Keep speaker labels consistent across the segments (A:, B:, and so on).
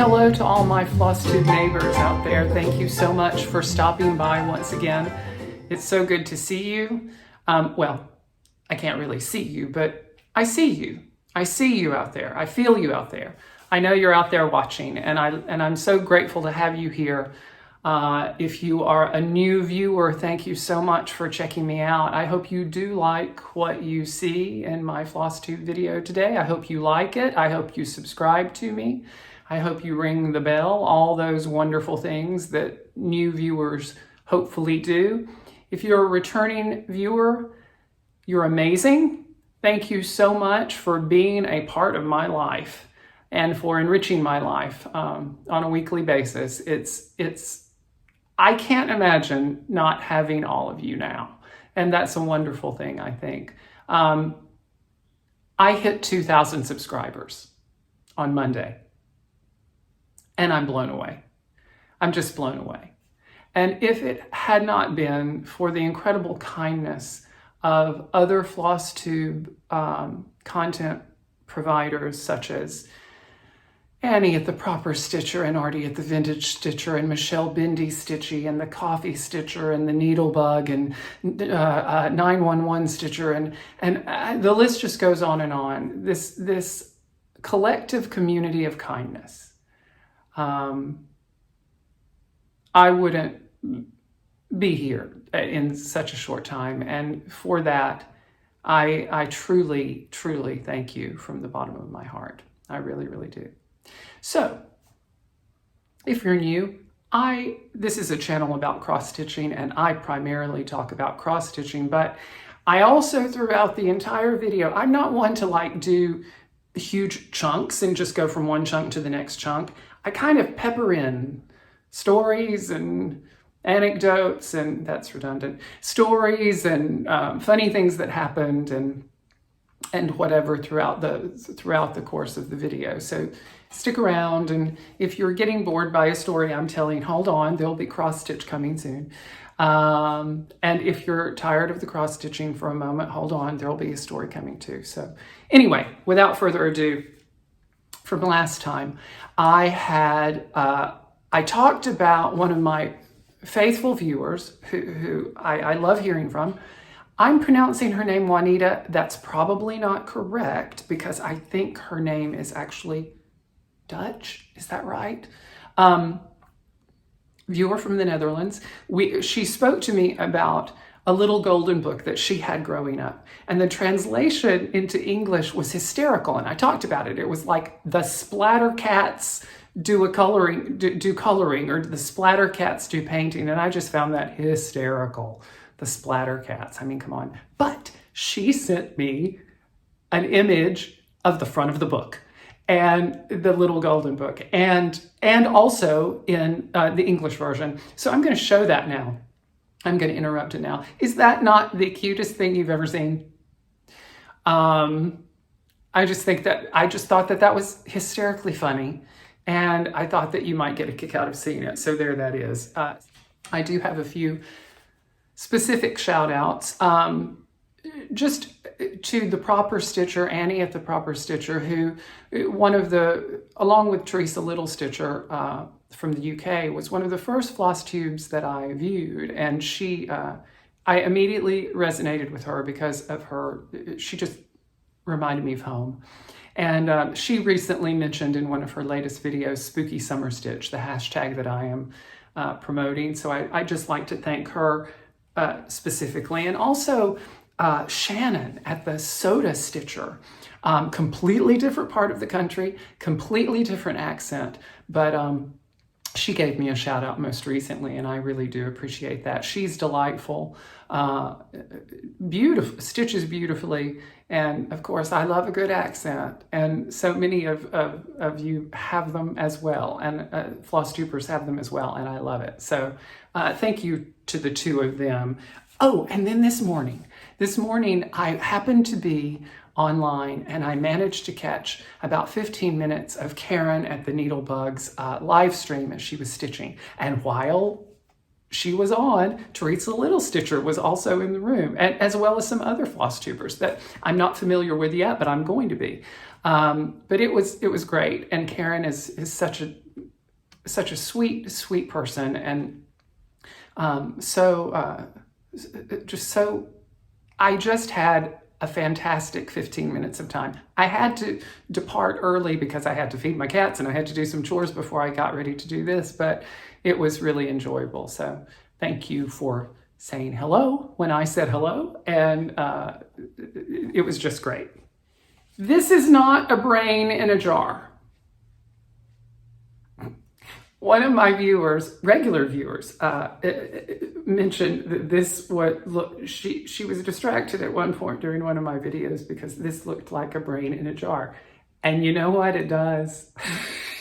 A: hello to all my Flosstube neighbors out there. Thank you so much for stopping by once again. It's so good to see you. Well, I can't really see you, but I see you. I see you out there. I feel you out there. I know you're out there watching, and I'm so grateful to have you here. If you are a new viewer, thank you so much for checking me out. I hope you do like what you see in my Flosstube video today. I hope you like it. I hope you subscribe to me. I hope you ring the bell, all those wonderful things that new viewers hopefully do. If you're a returning viewer, you're amazing. Thank you so much for being a part of my life and for enriching my life on a weekly basis. I can't imagine not having all of you now. And that's a wonderful thing, I think. I hit 2,000 subscribers on Monday. And I'm blown away. I'm just blown away. And if it had not been for the incredible kindness of other Flosstube content providers such as Annie at the Proper Stitcher and Artie at the Vintage Stitcher and Michelle Bendy Stitchy and the Coffee Stitcher and the Needlebug and 911 Stitcher and the list just goes on and on. This collective community of kindness. I wouldn't be here in such a short time, and for that, I truly, truly thank you from the bottom of my heart. I really, really do. So, if you're new, this is a channel about cross-stitching, and I primarily talk about cross-stitching, but I also, throughout the entire video, I'm not one to like do huge chunks and just go from one chunk to the next chunk. I kind of pepper in stories and anecdotes, and that's redundant, stories and funny things that happened and whatever throughout the course of the video. So stick around, and if you're getting bored by a story I'm telling, hold on, there'll be cross-stitch coming soon. And if you're tired of the cross-stitching for a moment, hold on, there'll be a story coming too. So anyway, without further ado, from last time, I talked about one of my faithful viewers who I love hearing from. I'm pronouncing her name Juanita. That's probably not correct because I think her name is actually Dutch. Is that right? Viewer from the Netherlands. She spoke to me about a little golden book that she had growing up. And the translation into English was hysterical. And I talked about it. It was like the Splatter Cats do coloring, or the Splatter Cats do painting. And I just found that hysterical. The Splatter Cats. I mean, come on. But she sent me an image of the front of the book and the little golden book and also in the English version. So I'm going to show that now. I'm going to interrupt it now. Is that not the cutest thing you've ever seen? I just thought that was hysterically funny. And I thought that you might get a kick out of seeing it. So there that is. I do have a few specific shout outs. Just to the Proper Stitcher, Annie at the Proper Stitcher, who along with Teresa Little Stitcher from the UK, was one of the first Flosstubes that I viewed. And I immediately resonated with her because of she just reminded me of home. And she recently mentioned in one of her latest videos, Spooky Summer Stitch, the hashtag that I am promoting. So I just like to thank her specifically. And also Shannon at the Soda Stitcher, completely different part of the country, completely different accent, but she gave me a shout out most recently, and I really do appreciate that. She's delightful, beautiful, stitches beautifully, and of course I love a good accent, and so many of you have them as well, and Flosstubers have them as well, and I love it. So thank you to the two of them. Oh, and then this morning I happened to be online, and I managed to catch about 15 minutes of Karen at the Needlebug's live stream as she was stitching. And while she was on. Teresa Little Stitcher was also in the room, and as well as some other floss tubers that I'm not familiar with yet, but I'm going to be. But it was great, and Karen is such a sweet person, and I just had a fantastic 15 minutes of time. I had to depart early because I had to feed my cats and I had to do some chores before I got ready to do this, but it was really enjoyable. So thank you for saying hello when I said hello, and it was just great. This is not a brain in a jar. One of my viewers, regular viewers, mentioned that this she was distracted at one point during one of my videos because this looked like a brain in a jar. And you know what? It does.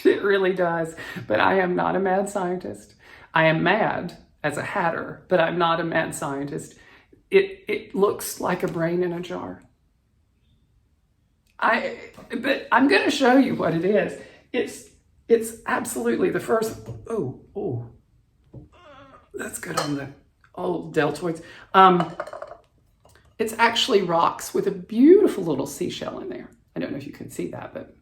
A: It really does. But I am not a mad scientist. I am mad as a hatter, but I'm not a mad scientist. It looks like a brain in a jar. But I'm going to show you what it is. It's absolutely the first. Oh, that's good on the old deltoids. It's actually rocks with a beautiful little seashell in there. I don't know if you can see that, but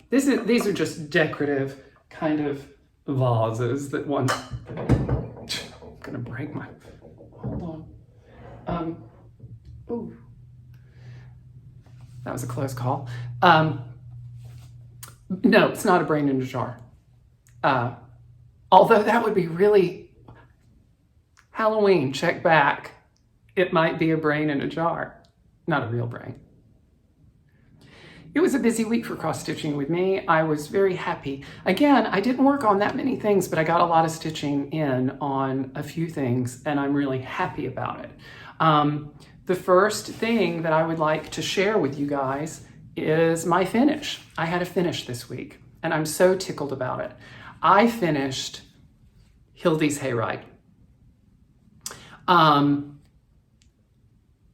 A: these are just decorative kind of vases that one. I'm gonna break my. Hold on. Ooh, that was a close call. No, it's not a brain in a jar. Although that would be really Halloween. Check back. It might be a brain in a jar, not a real brain. It was a busy week for cross stitching with me. I was very happy. Again, I didn't work on that many things, but I got a lot of stitching in on a few things, and I'm really happy about it. The first thing that I would like to share with you guys is my finish. I had a finish this week, and I'm so tickled about it. I finished Hilde's Hayride. And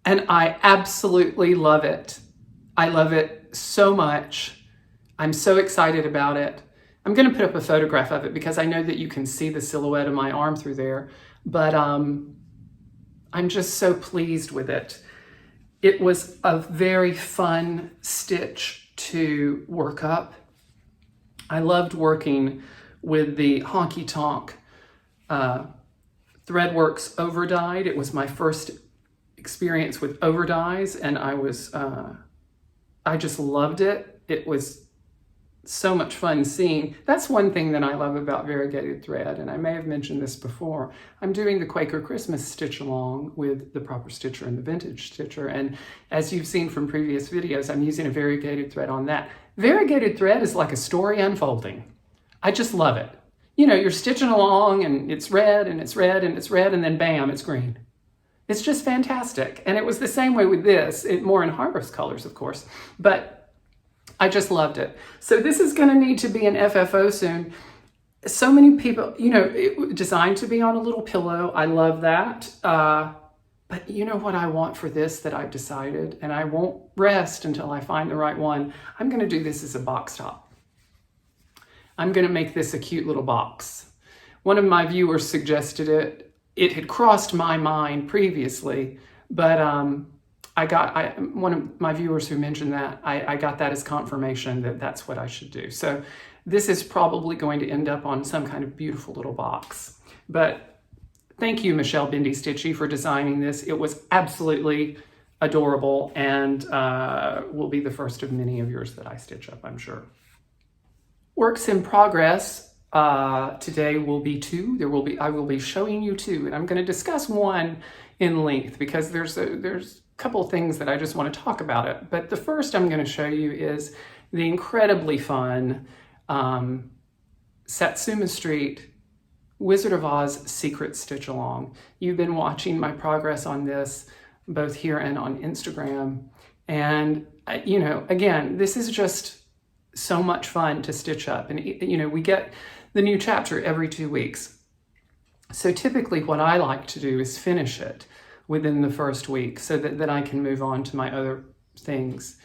A: I absolutely love it. I love it so much. I'm so excited about it. I'm going to put up a photograph of it because I know that you can see the silhouette of my arm through there, but I'm just so pleased with it. It was a very fun stitch to work up. I loved working with the Honky Tonk Threadworks overdyed. It was my first experience with overdyes, and I just loved it. It was so much fun seeing. That's one thing that I love about variegated thread, and I may have mentioned this before. I'm doing the Quaker Christmas stitch along with the Proper Stitcher and the Vintage Stitcher, and as you've seen from previous videos, I'm using a variegated thread on that. Variegated thread is like a story unfolding. I just love it. You know, you're stitching along and it's red and it's red and it's red, and then bam, it's green. It's just fantastic. And it was the same way with this, more in harvest colors, of course, but I just loved it. So this is going to need to be an FFO soon. So many people, you know, designed to be on a little pillow. I love that. But you know what I want for this that I've decided, and I won't rest until I find the right one. I'm going to do this as a box top. I'm going to make this a cute little box. One of my viewers suggested it. It had crossed my mind previously, but one of my viewers who mentioned that, I got that as confirmation that that's what I should do. So this is probably going to end up on some kind of beautiful little box. But thank you, Michelle Bendy Stitchy, for designing this. It was absolutely adorable, and will be the first of many of yours that I stitch up, I'm sure. Works in progress. Today will be two. I will be showing you two, and I'm going to discuss one in length because there's a couple things that I just want to talk about it. But the first I'm going to show you is the incredibly fun Satsuma Street Wizard of Oz Secret Stitch Along. You've been watching my progress on this both here and on Instagram, and you know, again, this is just so much fun to stitch up, and you know, we get the new chapter every 2 weeks. So typically what I like to do is finish it within the first week so that then I can move on to my other things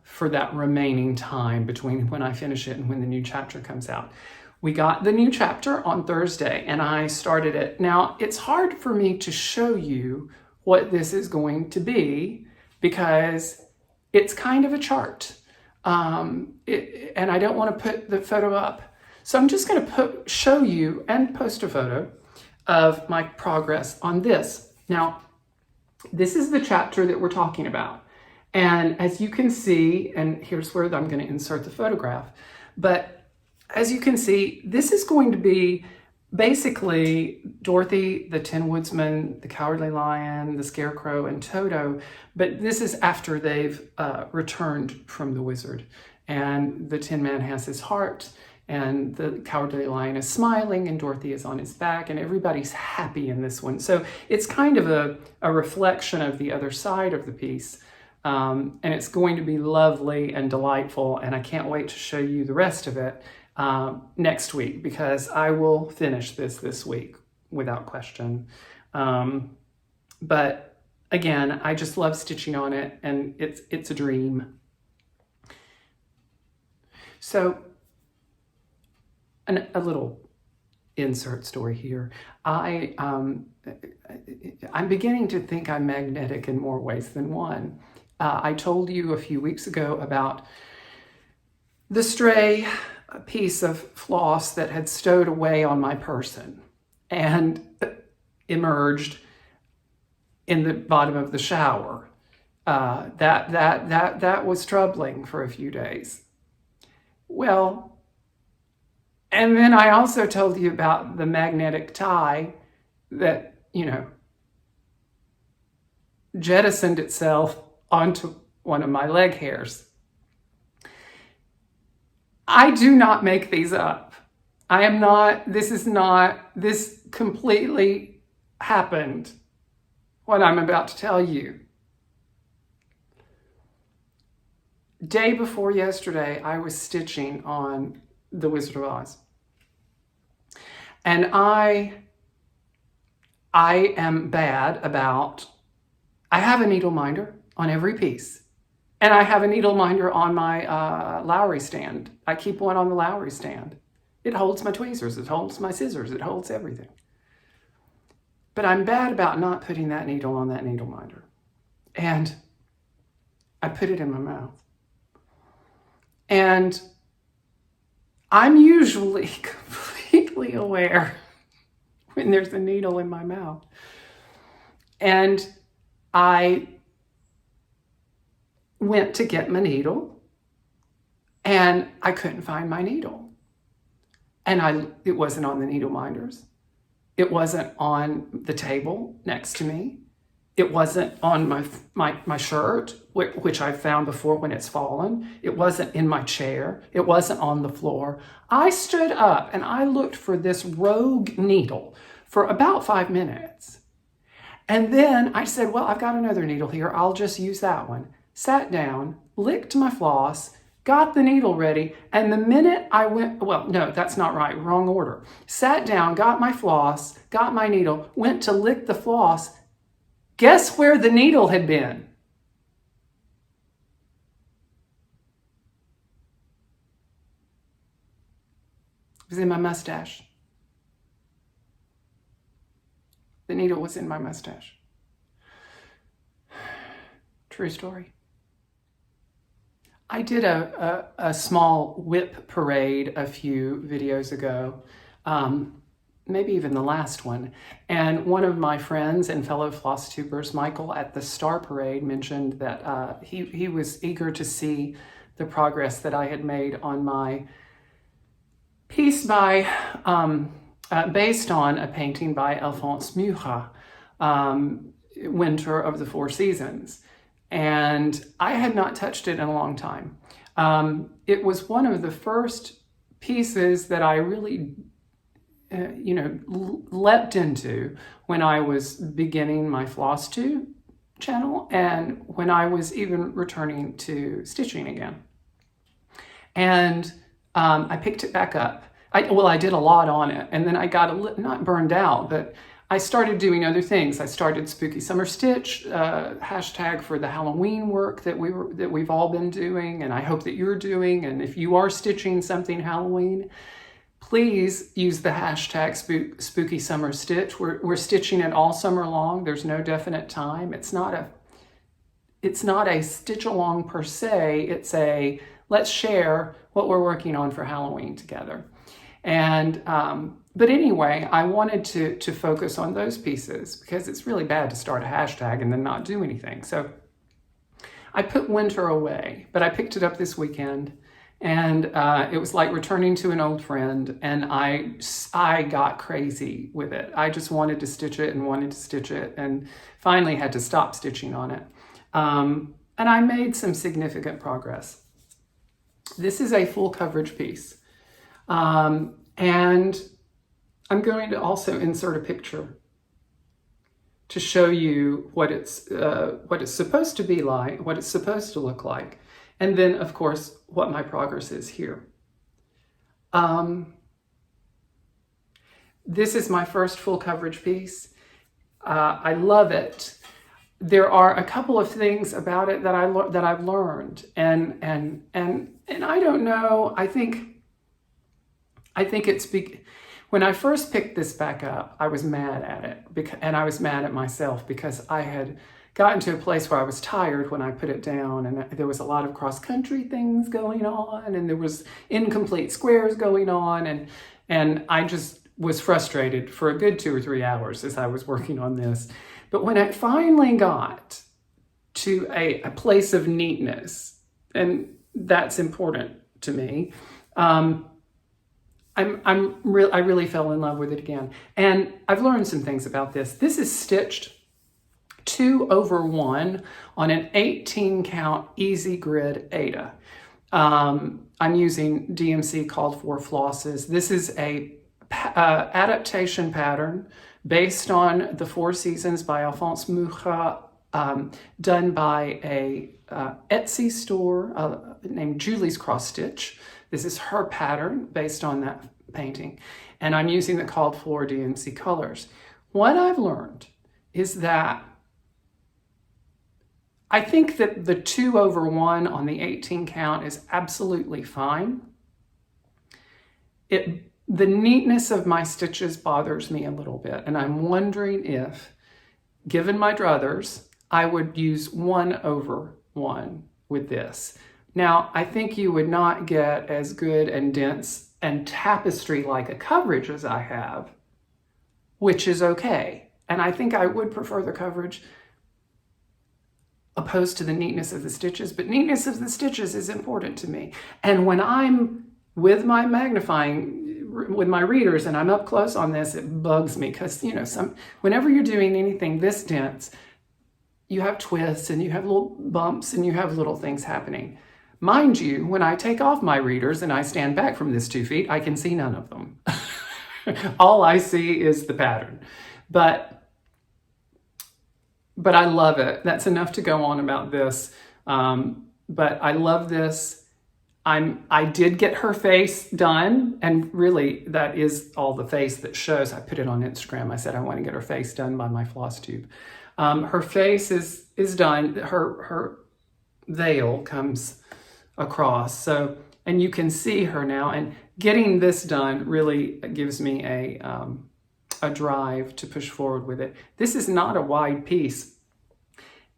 A: for that remaining time between when I finish it and when the new chapter comes out. we got the new chapter on Thursday and I started it. Now, it's hard for me to show you what this is going to be because it's kind of a chart. And I don't want to put the photo up. So I'm just going to show you and post a photo of my progress on this. Now, this is the chapter that we're talking about. And as you can see, and here's where I'm going to insert the photograph, but as you can see, this is going to be basically Dorothy, the Tin Woodsman, the Cowardly Lion, the Scarecrow, and Toto. But this is after they've returned from the wizard. And the Tin Man has his heart, and the Cowardly Lion is smiling, and Dorothy is on his back, and everybody's happy in this one. So it's kind of a reflection of the other side of the piece. And it's going to be lovely and delightful, and I can't wait to show you the rest of it next week, because I will finish this week without question. But again, I just love stitching on it, and it's a dream. So a little insert story here. I'm beginning to think I'm magnetic in more ways than one. I told you a few weeks ago about the stray piece of floss that had stowed away on my person and emerged in the bottom of the shower. That was troubling for a few days. Well, and then I also told you about the magnetic tie that, jettisoned itself onto one of my leg hairs. I do not make these up. This completely happened, what I'm about to tell you. Day before yesterday, I was stitching on The Wizard of Oz. And I am bad about, I have a needle minder on every piece. And I have a needle minder on my Lowry stand. I keep one on the Lowry stand. It holds my tweezers, it holds my scissors, it holds everything. But I'm bad about not putting that needle on that needle minder. And I put it in my mouth. And I'm usually completely aware when there's a needle in my mouth. And I went to get my needle and I couldn't find my needle. And it wasn't on the needle minders. It wasn't on the table next to me. It wasn't on my shirt, which I found before when it's fallen. It wasn't in my chair. It wasn't on the floor. I stood up and I looked for this rogue needle for about 5 minutes. And then I said, well, I've got another needle here. I'll just use that one. Sat down, licked my floss, got the needle ready, and the minute I went, well, no, that's not right, wrong order. Sat down, got my floss, got my needle, went to lick the floss. Guess where the needle had been? It was in my mustache. The needle was in my mustache. True story. I did a small whip parade a few videos ago, maybe even the last one. And one of my friends and fellow floss tubers, Michael, at the Star Parade mentioned that he was eager to see the progress that I had made on my piece by, based on a painting by Alphonse Mucha, Winter of the Four Seasons. And I had not touched it in a long time. It was one of the first pieces that I really, leapt into when I was beginning my Flosstube channel and when I was even returning to stitching again. And I picked it back up. I did a lot on it, and then I got not burned out, but I started doing other things. I started Spooky Summer Stitch, hashtag for the Halloween work that we've all been doing, and I hope that you're doing. And if you are stitching something Halloween, Please use the hashtag Spooky Summer Stitch. We're stitching it all summer long. There's no definite time. It's not a stitch along per se. It's a let's share what we're working on for Halloween together. And but anyway, I wanted to focus on those pieces because it's really bad to start a hashtag and then not do anything. So I put winter away, but I picked it up this weekend, and it was like returning to an old friend, and I got crazy with it. I just wanted to stitch it and wanted to stitch it, and finally had to stop stitching on it. And I made some significant progress. This is a full coverage piece. And I'm going to also insert a picture to show you what it's supposed to be like, what it's supposed to look like. And then, of course, what my progress is here. This is my first full coverage piece. I love it. There are a couple of things about it that I've learned, and I don't know. I think it's when I first picked this back up, I was mad at it, and I was mad at myself because I had gotten to a place where I was tired when I put it down, and there was a lot of cross-country things going on, and there was incomplete squares going on, and I just was frustrated for a good 2 or 3 hours as I was working on this. But when I finally got to a place of neatness, and that's important to me, I really fell in love with it again. And I've learned some things about this. This is stitched 2/1 on an 18 count easy grid Aida. I'm using DMC called for flosses. This is a adaptation pattern based on the Four Seasons by Alphonse Mucha, done by a Etsy store named Julie's XrossStitch. This is her pattern based on that painting. And I'm using the called for DMC colors. What I've learned is that I think that the 2/1 on the 18 count is absolutely fine. The neatness of my stitches bothers me a little bit, and I'm wondering if, given my druthers, I would use 1/1 with this. Now, I think you would not get as good and dense and tapestry-like a coverage as I have, which is okay. And I think I would prefer the coverage opposed to the neatness of the stitches, but neatness of the stitches is important to me. And when I'm with my with my readers and I'm up close on this, it bugs me because, whenever you're doing anything this dense, you have twists and you have little bumps and you have little things happening. Mind you, when I take off my readers and I stand back from this 2 feet, I can see none of them. All I see is the pattern. But I love it. That's enough to go on about this. But I love this. I did get her face done, and really that is all the face that shows. I put it on Instagram. I said I want to get her face done by my Flosstube. Her face is done. Her veil comes across, so, and you can see her now, and getting this done really gives me a drive to push forward with it. This is not a wide piece.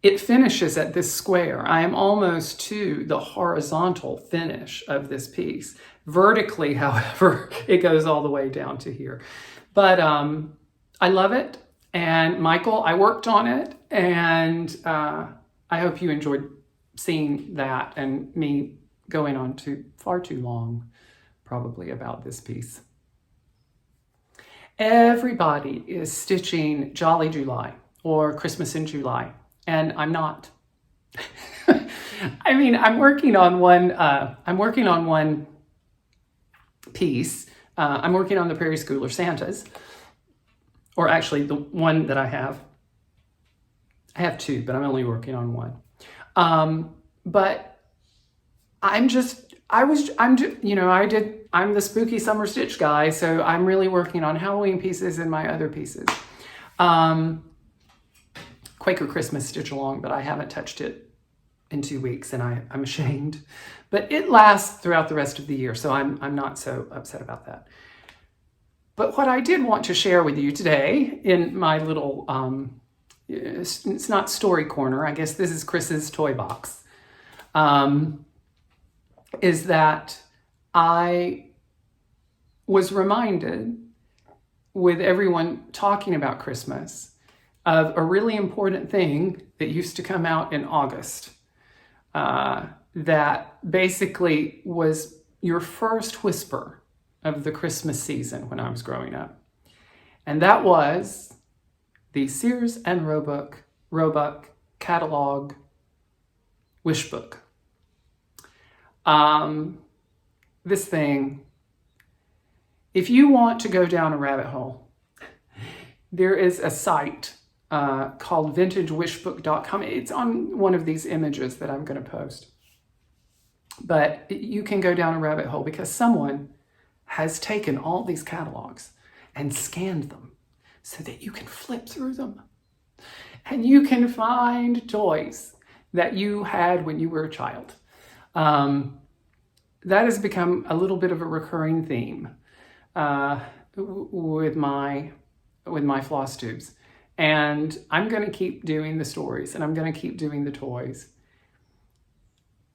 A: It finishes at this square. I am almost to the horizontal finish of this piece. Vertically, however, it goes all the way down to here. But I love it. And Michael, I worked on it, and I hope you enjoyed seeing that and me going on far too long, probably, about this piece. Everybody is stitching Jolly July or Christmas in July, and I'm not. I mean, I'm working on one piece. I'm working on the Prairie Schooler Santas, or actually the one that I have. I have two, but I'm only working on one. But I'm the spooky summer stitch guy, so I'm really working on Halloween pieces and my other pieces. Quaker Christmas stitch along, but I haven't touched it in 2 weeks, and I'm ashamed. But it lasts throughout the rest of the year, so I'm not so upset about that. But what I did want to share with you today in my little, it's not story corner, I guess this is Chris's toy box, is that I was reminded, with everyone talking about Christmas, of a really important thing that used to come out in August, that basically was your first whisper of the Christmas season when I was growing up. And that was the Sears and Roebuck catalog wish book. This thing, if you want to go down a rabbit hole, there is a site called vintagewishbook.com. It's on one of these images that I'm going to post. But you can go down a rabbit hole because someone has taken all these catalogs and scanned them so that you can flip through them. And you can find toys that you had when you were a child. That has become a little bit of a recurring theme with my floss tubes. And I'm going to keep doing the stories, and I'm going to keep doing the toys.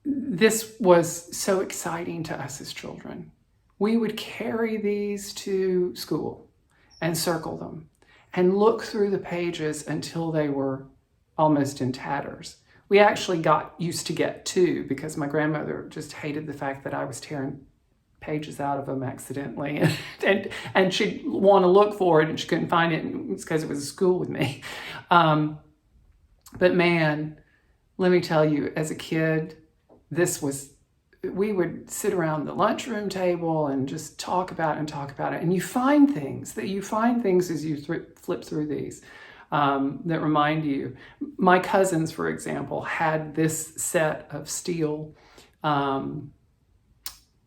A: This was so exciting to us as children. We would carry these to school and circle them and look through the pages until they were almost in tatters. We actually got used to get two because my grandmother just hated the fact that I was tearing pages out of them accidentally, and she'd want to look for it and she couldn't find it, and it's because it was at school with me. But man, let me tell you, as a kid, we would sit around the lunchroom table and just talk about it. And you find things as you flip through these that remind you. My cousins, for example, had this set of steel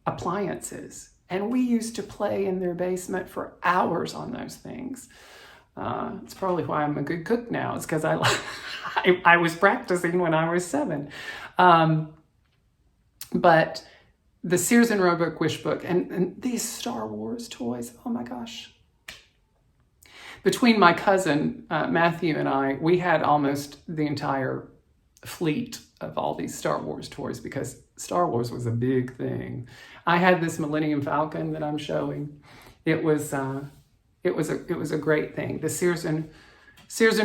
A: appliances, and we used to play in their basement for hours on those things. It's probably why I'm a good cook now. It's because I was practicing when I was 7. But the Sears and Roebuck wish book and these Star Wars toys, oh my gosh. Between my cousin Matthew and I, we had almost the entire fleet of all these Star Wars toys because Star Wars was a big thing. I had this Millennium Falcon that I'm showing. It was a great thing. The Sears and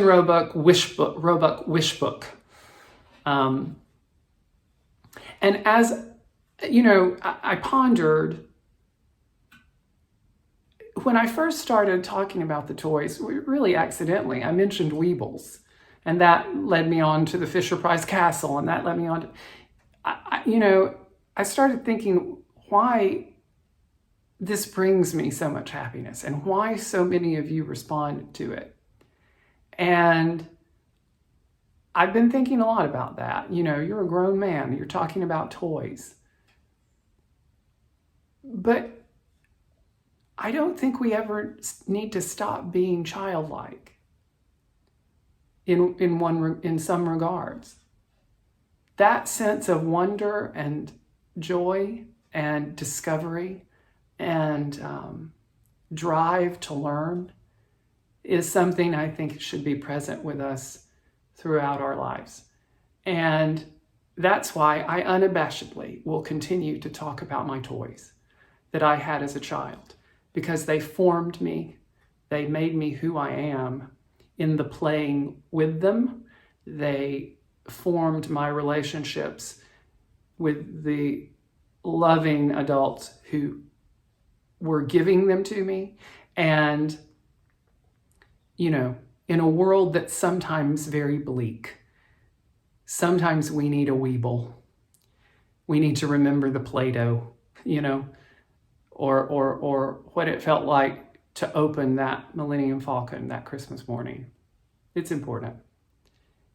A: Roebuck wish book. And as you know, I pondered when I first started talking about the toys, really accidentally, I mentioned Weebles, and that led me on to the Fisher-Price Castle, and that led me on to, I started thinking why this brings me so much happiness and why so many of you respond to it. And I've been thinking a lot about that. You're a grown man, you're talking about toys. But I don't think we ever need to stop being childlike in some regards. That sense of wonder and joy and discovery and drive to learn is something I think should be present with us throughout our lives. And that's why I unabashedly will continue to talk about my toys that I had as a child, because they formed me. They made me who I am in the playing with them. They formed my relationships with the loving adults who were giving them to me. And, in a world that's sometimes very bleak, sometimes we need a Weeble. We need to remember the Play-Doh, or what it felt like to open that Millennium Falcon that Christmas morning. It's important.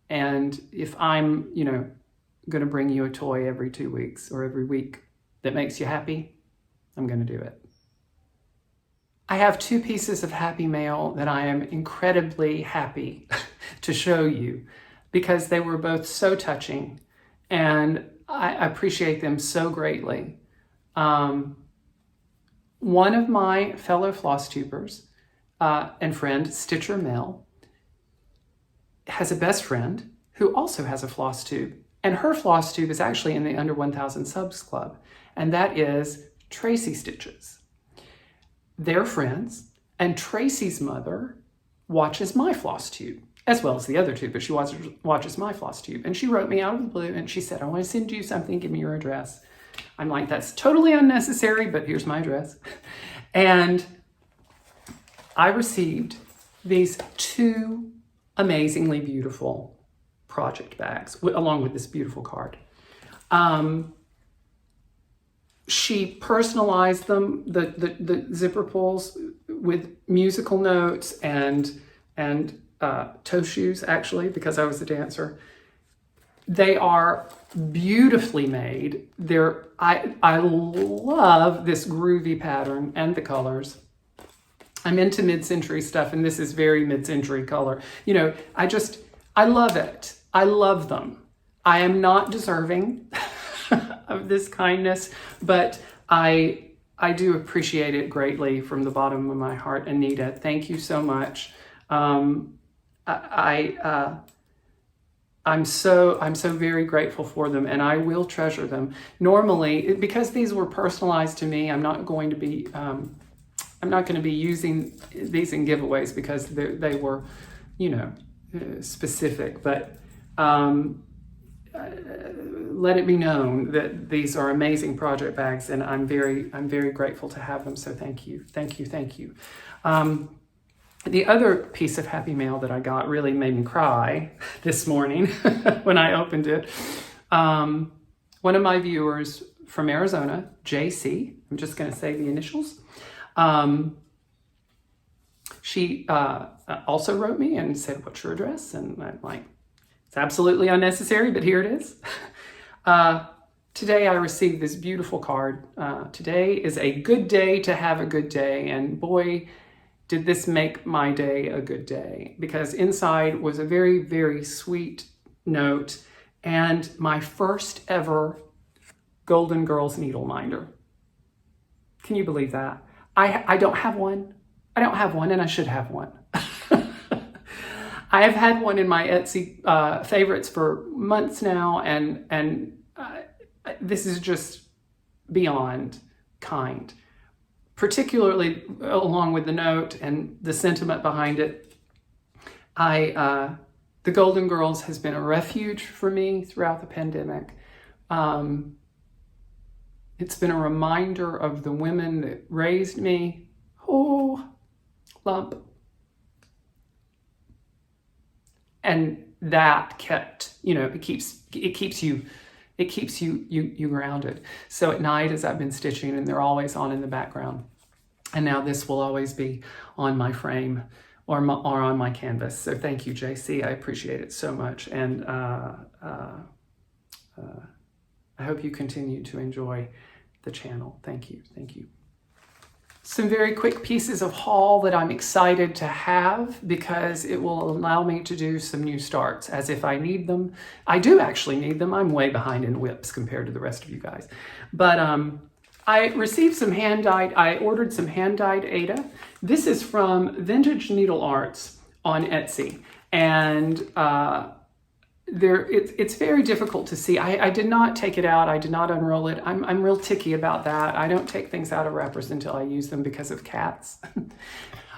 A: And if I'm, going to bring you a toy every 2 weeks or every week that makes you happy, I'm going to do it. I have 2 pieces of happy mail that I am incredibly happy to show you because they were both so touching and I appreciate them so greatly. one of my fellow floss tubers and friend, Stitcher Mel, has a best friend who also has a floss tube. And her floss tube is actually in the Under 1,000 Subs Club. And that is Tracy Stitches. They're friends. And Tracy's mother watches my floss tube, as well as the other two, but she watches my floss tube. And she wrote me out of the blue and she said, I want to send you something, give me your address. I'm like, that's totally unnecessary, but here's my address. And I received these two amazingly beautiful project bags, along with this beautiful card. She personalized them, the zipper pulls, with musical notes and toe shoes, actually, because I was a dancer. They are beautifully made. I love this groovy pattern and the colors. I'm into mid-century stuff, and this is very mid-century color. You know, I love it. I love them. I am not deserving of this kindness, but I do appreciate it greatly from the bottom of my heart. Anita, thank you so much. I'm so very grateful for them, and I will treasure them. Normally, because these were personalized to me, I'm not going to be using these in giveaways because they were, you know, specific. But let it be known that these are amazing project bags, and I'm very grateful to have them. So thank you. The other piece of happy mail that I got really made me cry this morning when I opened it. One of my viewers from Arizona, JC, I'm just going to say the initials. She also wrote me and said, what's your address? And I'm like, it's absolutely unnecessary, but here it is. Today I received this beautiful card. Today is a good day to have a good day. And boy, did this make my day a good day, because inside was a very, very sweet note and my first ever Golden Girls needle minder. Can you believe that? I don't have one. I don't have one, and I should have one. I have had one in my Etsy favorites for months now, and this is just beyond kind. Particularly along with the note and the sentiment behind it. The Golden Girls has been a refuge for me throughout the pandemic. It's been a reminder of the women that raised me. Oh, lump. And that kept, you know, it keeps you grounded. So at night, as I've been stitching, and they're always on in the background, and now this will always be on my frame or on my canvas. So thank you, JC. I appreciate it so much, and I hope you continue to enjoy the channel. Thank you. Some very quick pieces of haul that I'm excited to have, because it will allow me to do some new starts as if I need them. I do actually need them. I'm way behind in whips compared to the rest of you guys. But I received some I ordered some hand-dyed Aida. This is from Vintage Needle Arts on Etsy. And it's very difficult to see. I did not take it out. I did not unroll it. I'm real ticky about that. I don't take things out of wrappers until I use them because of cats.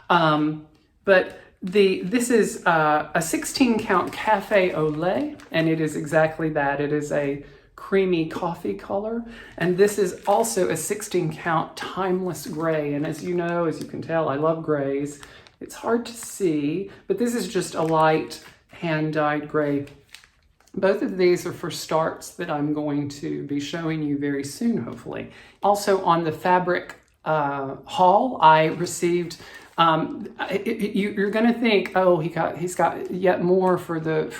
A: But this is a 16 count Cafe au lait, and it is exactly that. It is a creamy coffee color. And this is also a 16 count timeless gray. And as you know, as you can tell, I love grays. It's hard to see, but this is just a light hand-dyed gray. Both of these are for starts that I'm going to be showing you very soon, hopefully. Also on the fabric haul, I received, you're gonna think, oh, he's got yet more for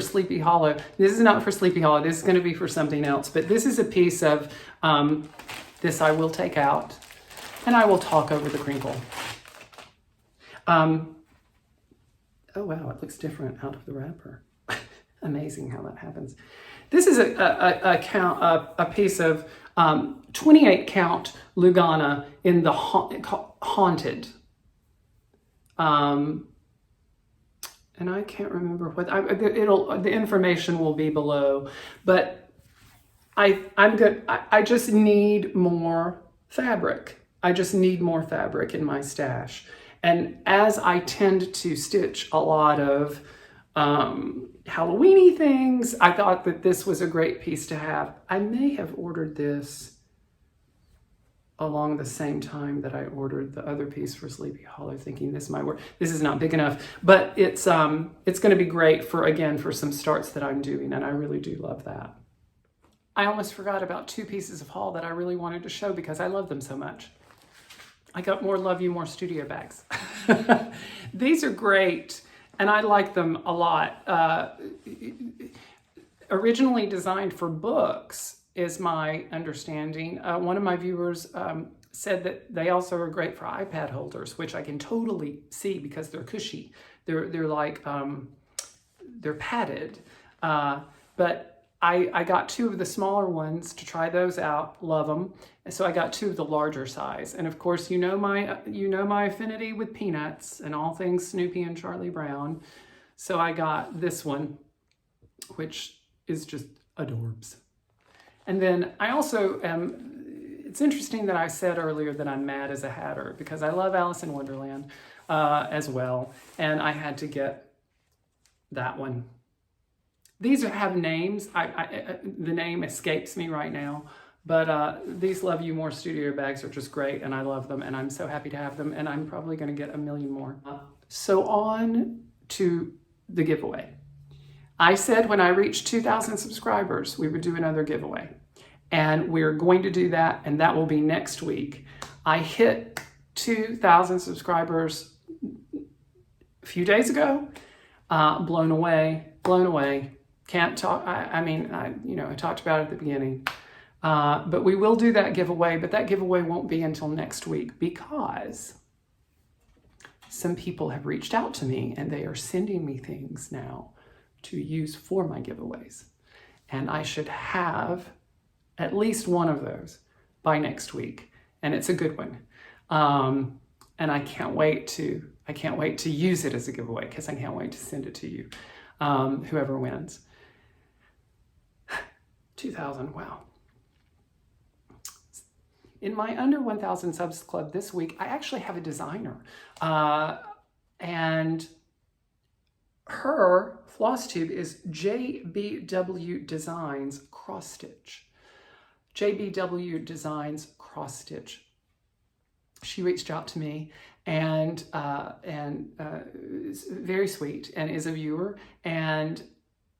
A: Sleepy Hollow. This is not for Sleepy Hollow, this is gonna be for something else, but this is a piece of, this I will take out, and I will talk over the crinkle. Oh wow, it looks different out of the wrapper. Amazing how that happens. This is a piece of 28 count Lugana in the Haunted. And I can't remember what, the information will be below, but I'm good. I just need more fabric. I just need more fabric in my stash. And as I tend to stitch a lot of Halloween-y things, I thought that this was a great piece to have. I may have ordered this along the same time that I ordered the other piece for Sleepy Hollow, thinking this might work. This is not big enough, but it's going to be great for, again, for some starts that I'm doing, and I really do love that. I almost forgot about two pieces of haul that I really wanted to show because I love them so much. I got more Love You More studio bags. These are great, and I like them a lot. Originally designed for books, is my understanding. One of my viewers said that they also are great for iPad holders, which I can totally see because they're cushy. They're like, they're padded. But I got two of the smaller ones to try those out. Love them. And so I got two of the larger size. And of course, you know my affinity with peanuts and all things Snoopy and Charlie Brown. So I got this one, which is just adorbs. And then I also it's interesting that I said earlier that I'm mad as a hatter because I love Alice in Wonderland as well. And I had to get that one. These have names. The name escapes me right now, but these Love You More studio bags are just great, and I love them, and I'm so happy to have them, and I'm probably going to get a million more. So on to the giveaway. I said when I reached 2,000 subscribers, we would do another giveaway, and we're going to do that, and that will be next week. I hit 2,000 subscribers a few days ago. Blown away. Can't talk, I talked about it at the beginning. But we will do that giveaway, but that giveaway won't be until next week because some people have reached out to me and they are sending me things now to use for my giveaways. And I should have at least one of those by next week. And it's a good one. And I can't wait to use it as a giveaway because I can't wait to send it to you, whoever wins. 2,000, wow. In my under 1,000 subs club this week, I actually have a designer. And her Flosstube is JBW Designs XrossStitch. JBW Designs XrossStitch. She reached out to me and is very sweet and is a viewer, and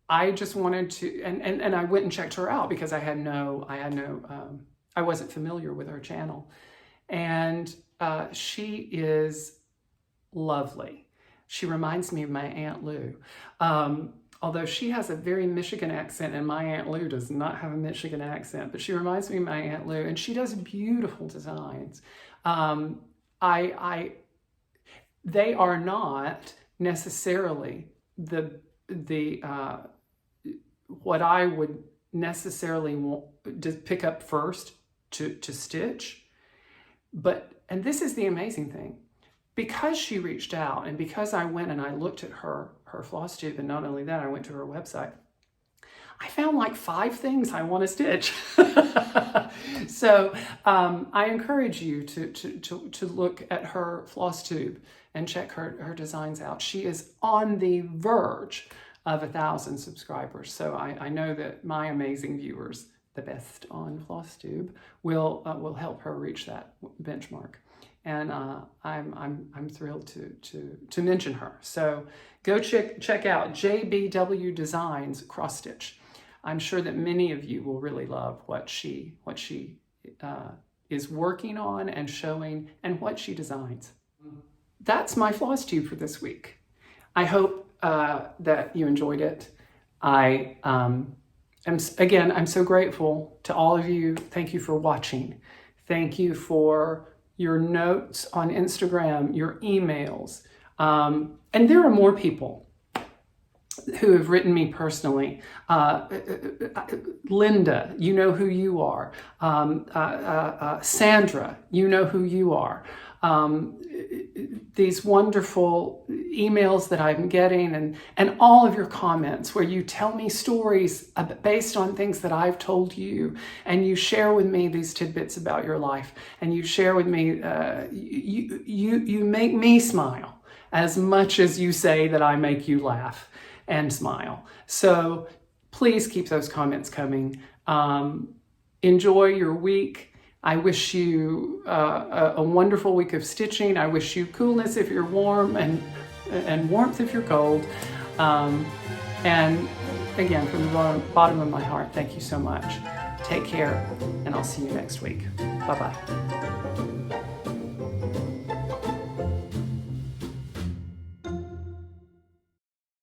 A: I just wanted to, and I went and checked her out because I wasn't familiar with her channel, and she is lovely. She reminds me of my Aunt Lou. Although she has a very Michigan accent and my Aunt Lou does not have a Michigan accent, but she reminds me of my Aunt Lou, and she does beautiful designs. They are not necessarily what I would necessarily want to pick up first to stitch, and this is the amazing thing, because she reached out and because I went and I looked at her Flosstube, and not only that, I went to her website, I found like 5 things I want to stitch. So I encourage you to look at her Flosstube and check her designs out. She is on the verge of 1,000 subscribers. So I know that my amazing viewers, the best on Flosstube, will help her reach that benchmark. And I'm thrilled to mention her. So go check out JBW Designs XrossStitch. I'm sure that many of you will really love what she is working on and showing, and what she designs. That's my Flosstube for this week. I hope that you enjoyed it. I'm so grateful to all of you. Thank you for watching. Thank you for your notes on Instagram, your emails. And there are more people who have written me personally. Linda, you know who you are. Sandra, you know who you are. These wonderful emails that I'm getting, and all of your comments where you tell me stories based on things that I've told you, and you share with me these tidbits about your life, and you share with me, you make me smile as much as you say that I make you laugh and smile. So please keep those comments coming. Enjoy your week. I wish you a wonderful week of stitching. I wish you coolness if you're warm, and warmth if you're cold. And again, from the bottom of my heart, thank you so much. Take care, and I'll see you next week. Bye-bye.